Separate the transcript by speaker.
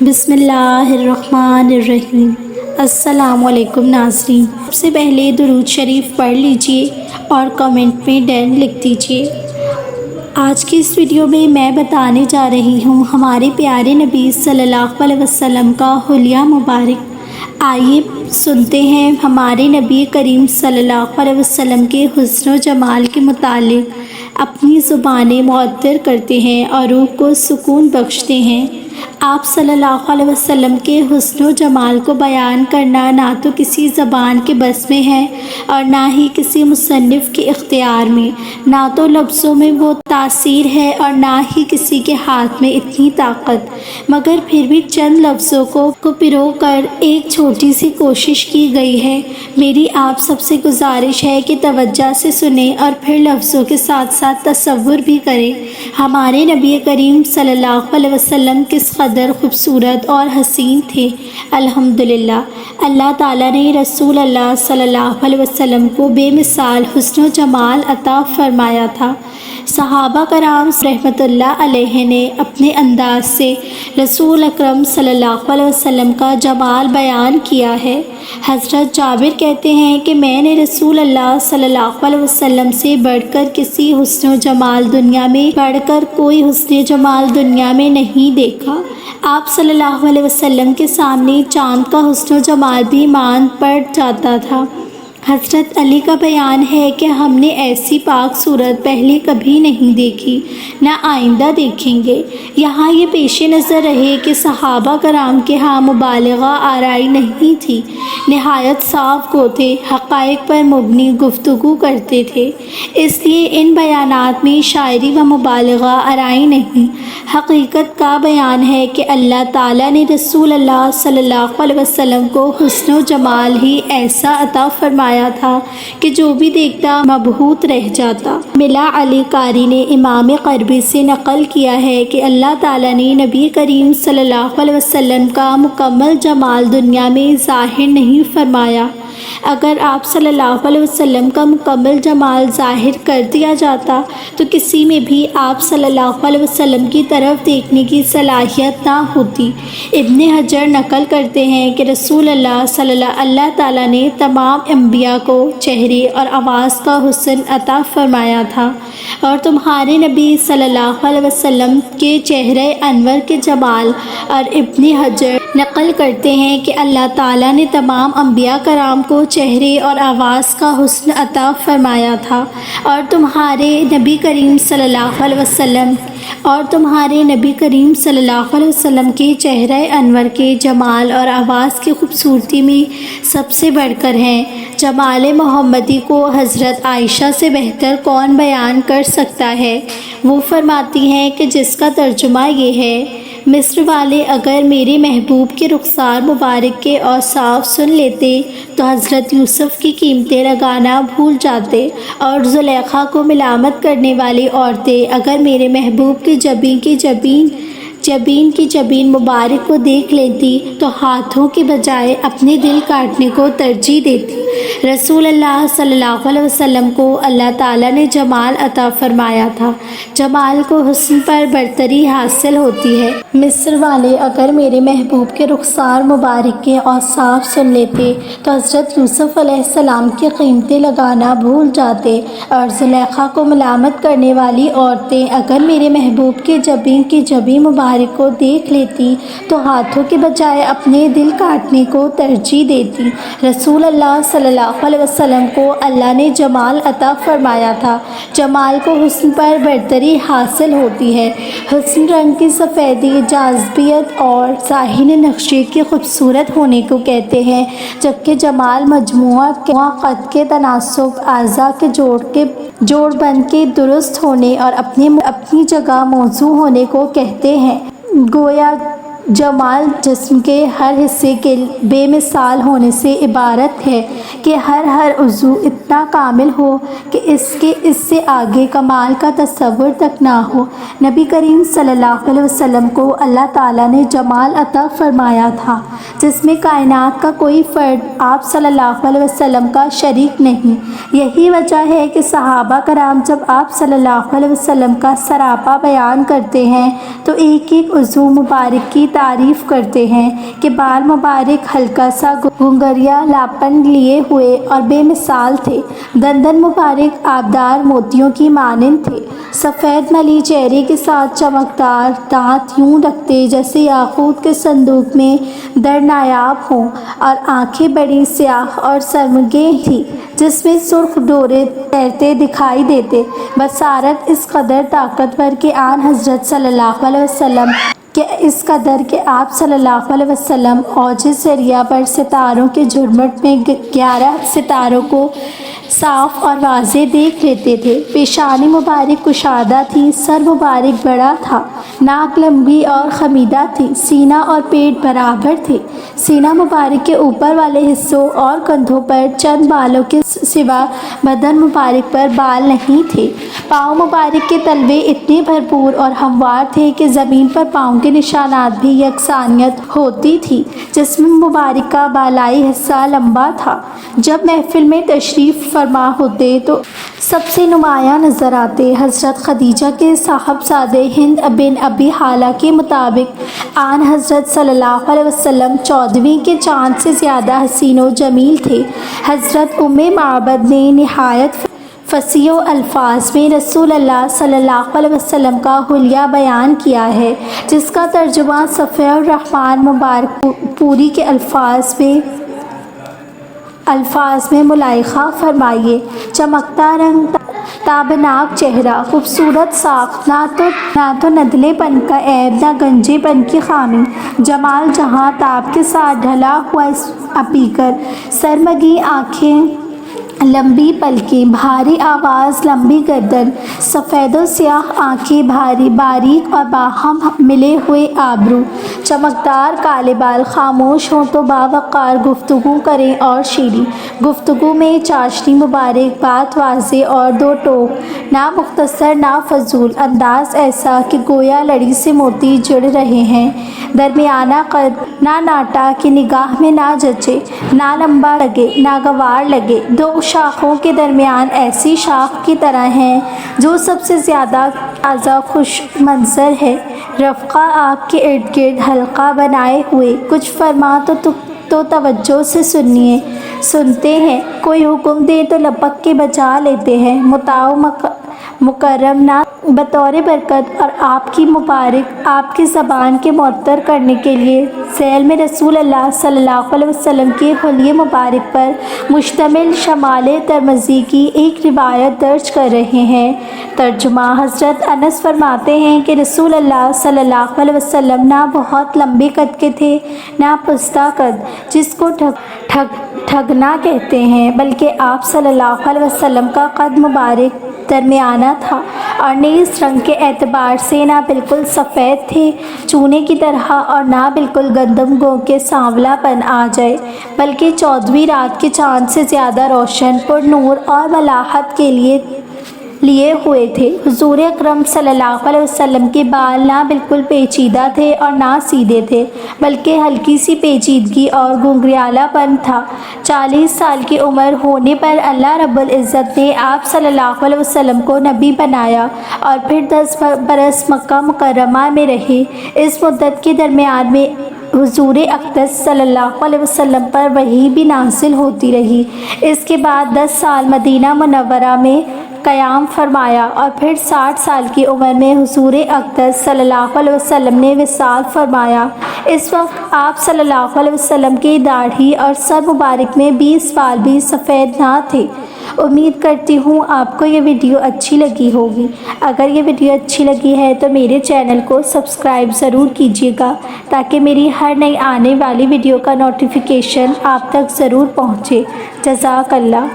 Speaker 1: بسم اللہ الرحمن الرحیم۔ السلام علیکم ناظرین، سب سے پہلے درود شریف پڑھ لیجئے اور کمنٹ میں ڈن لکھ دیجئے۔ آج کی اس ویڈیو میں میں بتانے جا رہی ہوں ہمارے پیارے نبی صلی اللہ علیہ وسلم کا حلیہ مبارک۔ آئیے سنتے ہیں ہمارے نبی کریم صلی اللہ علیہ وسلم کے حسن و جمال کے متعلق اپنی زبانیں معطر کرتے ہیں اور روح کو سکون بخشتے ہیں۔ آپ صلی اللہ علیہ وسلم کے حسن و جمال کو بیان کرنا نہ تو کسی زبان کے بس میں ہے اور نہ ہی کسی مصنف کے اختیار میں، نہ تو لفظوں میں وہ تاثیر ہے اور نہ ہی کسی کے ہاتھ میں اتنی طاقت، مگر پھر بھی چند لفظوں کو پرو کر ایک چھوٹی سی کوشش کی گئی ہے۔ میری آپ سب سے گزارش ہے کہ توجہ سے سنیں اور پھر لفظوں کے ساتھ ساتھ تصور بھی کریں ہمارے نبی کریم صلی اللہ علیہ وسلم کس قدر خوبصورت اور حسین تھے۔ الحمدللہ، اللہ تعالیٰ نے رسول اللہ صلی اللہ علیہ وسلم کو بے مثال حسن و جمال عطا فرمایا تھا۔ صحابہ کرام رحمۃ اللہ علیہ نے اپنے انداز سے رسول اکرم صلی اللہ علیہ وسلم کا جمال بیان کیا ہے۔ حضرت جابر کہتے ہیں کہ میں نے رسول اللہ صلی اللہ علیہ وسلم سے بڑھ کر کسی حسن و جمال دنیا میں کوئی حسن جمال دنیا میں نہیں دیکھا۔ آپ صلی اللہ علیہ وسلم کے سامنے چاند کا حسن و جمال بھی ماند پڑ جاتا تھا۔ حضرت علی کا بیان ہے کہ ہم نے ایسی پاک صورت پہلے کبھی نہیں دیکھی، نہ آئندہ دیکھیں گے۔ یہاں یہ پیش نظر رہے کہ صحابہ کرام کے ہاں مبالغہ آرائی نہیں تھی، نہایت صاف گو تھے، حقائق پر مبنی گفتگو کرتے تھے، اس لیے ان بیانات میں شاعری و مبالغہ آرائی نہیں۔ حقیقت کا بیان ہے کہ اللہ تعالیٰ نے رسول اللہ صلی اللہ علیہ وسلم کو حسن و جمال ہی ایسا عطا فرمایا تھا کہ جو بھی دیکھتا مبہوت رہ جاتا۔ ملا علی قاری نے امام قربی سے نقل کیا ہے کہ اللہ تعالیٰ نے نبی کریم صلی اللہ علیہ وسلم کا مکمل جمال دنیا میں ظاہر نہیں فرمایا۔ اگر آپ صلی اللہ علیہ وسلم کا مکمل جمال ظاہر کر دیا جاتا تو کسی میں بھی آپ صلی اللہ علیہ وسلم کی طرف دیکھنے کی صلاحیت نہ ہوتی۔ ابن حجر نقل کرتے ہیں کہ رسول اللہ تعالیٰ نے تمام انبیاء کو چہرے اور آواز کا حسن عطا فرمایا تھا، اور تمہارے نبی صلی اللہ علیہ وسلم کے چہرے انور کے جمال۔ اور ابن حجر نقل کرتے ہیں کہ اللہ تعالیٰ نے تمام انبیاء کرام کو چہرے اور آواز کا حسن عطا فرمایا تھا، اور تمہارے نبی کریم صلی اللہ علیہ وسلم کے چہرے انور کے جمال اور آواز کی خوبصورتی میں سب سے بڑھ کر ہیں۔ جمال محمدی کو حضرت عائشہ سے بہتر کون بیان کر سکتا ہے؟ وہ فرماتی ہیں کہ جس کا ترجمہ یہ ہے: مصر والے اگر میرے محبوب کے رخسار مبارک کے اوصاف سن لیتے تو حضرت یوسف کی قیمتیں لگانا بھول جاتے، اور زلیخا کو ملامت کرنے والی عورتیں اگر میرے محبوب کے جبین مبارک کو دیکھ لیتی تو ہاتھوں کے بجائے اپنے دل کاٹنے کو ترجیح دیتی۔ رسول اللہ صلی اللہ علیہ وسلم کو اللہ تعالیٰ نے جمال عطا فرمایا تھا۔ جمال کو حسن پر برتری حاصل ہوتی ہے۔ مصر والے اگر میرے محبوب کے رخسار مبارک کے اوصاف سن لیتے تو حضرت یوسف علیہ السلام کی قیمتیں لگانا بھول جاتے، اور زلیخا کو ملامت کرنے والی عورتیں اگر میرے محبوب کے جبین مبارک کو دیکھ لیتی تو ہاتھوں کے بجائے اپنے دل کاٹنے کو ترجیح دیتی۔ رسول اللہ صلی اللہ علیہ وسلم کو اللہ نے جمال عطا فرمایا تھا۔ جمال کو حسن پر برتری حاصل ہوتی ہے۔ حسن رنگ کی سفیدی، جاذبیت اور ظاہری نقشے کے خوبصورت ہونے کو کہتے ہیں، جبکہ جمال مجموعہ قد کے تناسب، اعضاء کے جوڑ بند کے درست ہونے اور اپنی جگہ موضوع ہونے کو کہتے ہیں۔ گویا جمال جسم کے ہر حصے کے بے مثال ہونے سے عبارت ہے کہ ہر عضو اتنا کامل ہو کہ اس سے آگے کمال کا تصور تک نہ ہو۔ نبی کریم صلی اللہ علیہ وسلم کو اللہ تعالیٰ نے جمال عطا فرمایا تھا۔ جس میں کائنات کا کوئی فرد آپ صلی اللہ علیہ وسلم کا شریک نہیں۔ یہی وجہ ہے کہ صحابہ کرام جب آپ صلی اللہ علیہ وسلم کا سراپا بیان کرتے ہیں تو ایک ایک عضو مبارک کی تعریف کرتے ہیں کہ بال مبارک ہلکا سا گھنگریا لاپن لیے ہوئے اور بے مثال تھے، دندن مبارک آبدار موتیوں کی مانند تھے، سفید ملی چہرے کے ساتھ چمکدار دانت یوں رکھتے جیسے یاقوت کے صندوق میں در نایاب ہوں، اور آنکھیں بڑی سیاہ اور سرمگیں تھیں جس میں سرخ ڈورے تیرتے دکھائی دیتے۔ بصارت اس قدر طاقتور کہ حضرت صلی اللہ علیہ وسلم آپ صلی اللہ علیہ وسلم اوج ذریعہ پر ستاروں کے جھرمٹ میں 11 ستاروں کو صاف اور واضح دیکھ لیتے تھے۔ پیشانی مبارک کشادہ تھی، سر مبارک بڑا تھا، ناک لمبی اور خمیدہ تھی، سینہ اور پیٹ برابر تھے۔ سینہ مبارک کے اوپر والے حصوں اور کندھوں پر چند بالوں کے سوا بدن مبارک پر بال نہیں تھے۔ پاؤں مبارک کے تلوے اتنے بھرپور اور ہموار تھے کہ زمین پر پاؤں کے نشانات بھی یکسانیت ہوتی تھی۔ جسم مبارک کا بالائی حصہ لمبا تھا۔ جب محفل میں تشریف فرما ہوتے تو سب سے نمایاں نظر آتے۔ حضرت خدیجہ کے صاحبزادے ہند بن ابی حالہ کے مطابق حضرت صلی اللہ علیہ وسلم 14ویں کے چاند سے زیادہ حسین و جمیل تھے۔ حضرت ام معبد نے نہایت فصیح الفاظ میں رسول اللہ صلی اللہ علیہ وسلم کا حلیہ بیان کیا ہے، جس کا ترجمہ صفیہ الرحمن مبارک پوری کے الفاظ میں ملاحظہ فرمائیے۔ چمکتا رنگ، تابناک چہرہ، خوبصورت ساخت، نہ تو ندلے پن کا عیب نہ گنجے پن کی خامی، جمال جہاں تاب کے ساتھ ڈھلا ہوا اپیکر، سرمگی آنکھیں، لمبی پلکیں، بھاری آواز، لمبی گردن، سفید و سیاہ آنکھیں، بھاری باریک اور باہم ملے ہوئے ابرو، چمکدار کالے بال، خاموش ہوں تو باوقار گفتگو کریں اور شیریں گفتگو میں چاشنی مبارک، بات واضح اور دو ٹوک، نہ مختصر نہ فضول، انداز ایسا کہ گویا لڑی سے موتی جڑ رہے ہیں، درمیانہ قد، نہ ناٹا کہ نگاہ میں نہ جچے، نہ لمبا لگے نہ گوار لگے، دو شاخوں کے درمیان ایسی شاخ کی طرح ہیں جو سب سے زیادہ تازہ خوش منظر ہے، رفقا آپ کے ارد گرد حلقہ بنائے ہوئے، کچھ فرما تو توجہ سے سنتے ہیں، کوئی حکم دے تو لپک کے بجا لیتے ہیں، مطاع مکرم نہ بطور برکت، اور آپ کی زبان کے معطر کرنے کے لیے ذیل میں رسول اللہ صلی اللہ علیہ وسلم کے حلیے مبارک پر مشتمل شمال ترمذی کی ایک روایت درج کر رہے ہیں۔ ترجمہ: حضرت انس فرماتے ہیں کہ رسول اللہ صلی اللہ علیہ وسلم نہ بہت لمبے قد کے تھے نہ پستہ قد، جس کو ٹھگنا کہتے ہیں، بلکہ آپ صلی اللہ علیہ وسلم کا قد مبارک درمیانہ تھا، اور نیز رنگ کے اعتبار سے نہ بالکل سفید تھے چونے کی طرح اور نہ بالکل گندم گو کے سانولا پن آ جائے، بلکہ 14ویں رات کے چاند سے زیادہ روشن، پر نور اور ملاحت کے لیے ہوئے تھے۔ حضور اکرم صلی اللہ علیہ وسلم کے بال نہ بالکل پیچیدہ تھے اور نہ سیدھے تھے، بلکہ ہلکی سی پیچیدگی اور گھنگریالا پن تھا۔ 40 سال کی عمر ہونے پر اللہ رب العزت نے آپ صلی اللہ علیہ وسلم کو نبی بنایا اور پھر 10 برس مکہ مکرمہ میں رہے۔ اس مدت کے درمیان میں حضور اقدس صلی اللہ علیہ وسلم پر وحی بھی نازل ہوتی رہی۔ اس کے بعد 10 سال مدینہ منورہ میں قیام فرمایا اور پھر 60 سال کی عمر میں حضور اقدس صلی اللہ علیہ وسلم نے وصال فرمایا۔ اس وقت آپ صلی اللہ علیہ وسلم کی داڑھی اور سر مبارک میں 20 بال بھی سفید نہ تھے۔ امید کرتی ہوں آپ کو یہ ویڈیو اچھی لگی ہوگی۔ اگر یہ ویڈیو اچھی لگی ہے تو میرے چینل کو سبسکرائب ضرور کیجیے گا تاکہ میری ہر نئی آنے والی ویڈیو کا نوٹیفیکیشن آپ تک ضرور پہنچے۔ جزاک اللہ۔